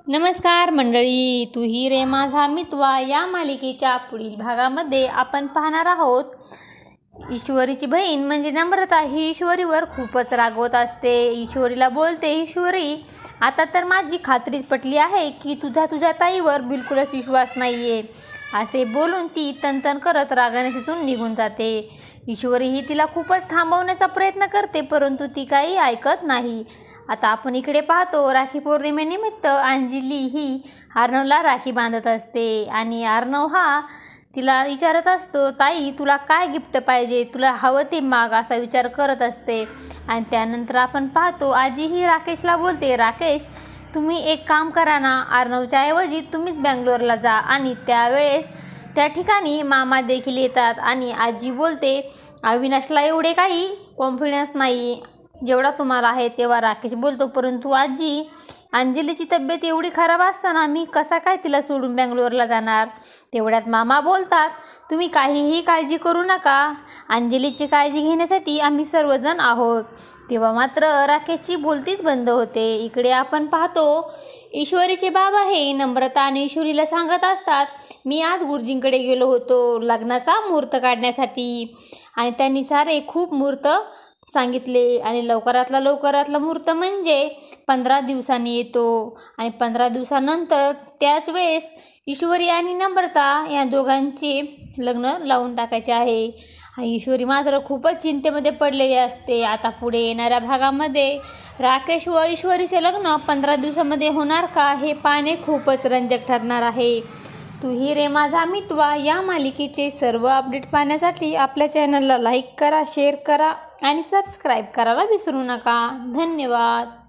नमस्कार मंडळी, तू ही रे माझा मितवा या मालिकेच्या पुढील भागामध्ये आपण पाहणार आहोत. ईश्वरीची बहीण म्हणजे नम्रता ही ईश्वरीवर खूपच रागवत असते. ईश्वरीला बोलते, ईश्वरी आता तर माझी खात्रीच पटली आहे की तुझ्या ताईवर बिलकुलच विश्वास नाही आहे. असे बोलून ती तनतन करत रागाने तिथून निघून जाते. ईश्वरी ही तिला खूपच थांबवण्याचा प्रयत्न करते, परंतु ती काही ऐकत नाही. आता आपण इकडे पाहतो, राखी पौर्णिमेनिमित्त अंजली ही अर्णवला राखी बांधत असते आणि अर्णव हा तिला विचारत असतो, ताई तुला काय गिफ्ट पाहिजे, तुला हवं ते माग, असा विचार करत असते. आणि त्यानंतर आपण पाहतो, आजी ही राकेशला बोलते, राकेश तुम्ही एक काम करा ना, अर्णवच्या ऐवजी तुम्हीच बँगलोरला जा. आणि त्यावेळेस त्या ठिकाणी मामा देखील येतात आणि आजी बोलते, अविनाशला एवढे काही कॉन्फिडन्स नाही जेवढा तुम्हाला आहे. तेव्हा राकेश बोलतो, परंतु आजी अंजलीची तब्येत एवढी खराब असताना मी कसा काय तिला सोडून बँगलोरला जाणार. तेवढ्यात मामा बोलतात, तुम्ही काहीही काळजी करू नका, अंजलीची काळजी घेण्यासाठी आम्ही सर्वजण आहोत. तेव्हा मात्र राकेशची बोलतीच बंद होते. इकडे आपण पाहतो, ईश्वरीचे बाबा हे नम्रता आणि ईश्वरीला सांगत असतात, मी आज गुरुजींकडे गेलो होतो लग्नाचा मुहूर्त काढण्यासाठी आणि त्यांनी सारे खूप मुहूर्त सांगितले आणि लवकरातला मुहूर्त म्हणजे 15 दिवसांनी येतो. आणि 15 दिवसानंतर त्याच वेळेस ईश्वरी आणि नम्रता या दोघांचे लग्न लावून टाकायचे आहे. ईश्वरी मात्र खूपच चिंतेमध्ये पडलेली असते. आता पुढे येणाऱ्या भागामध्ये राकेश व ईश्वरीचे लग्न 15 दिवसामध्ये होणार का, हे पाहणे खूपच रंजक ठरणार आहे. तू ही रे माझा मितवा या मालिकेचे सर्व अपडेट पाहण्यासाठी आपल्या चॅनलला लाईक करा, शेअर करा आणि सबस्क्राईब करायला विसरू नका. धन्यवाद.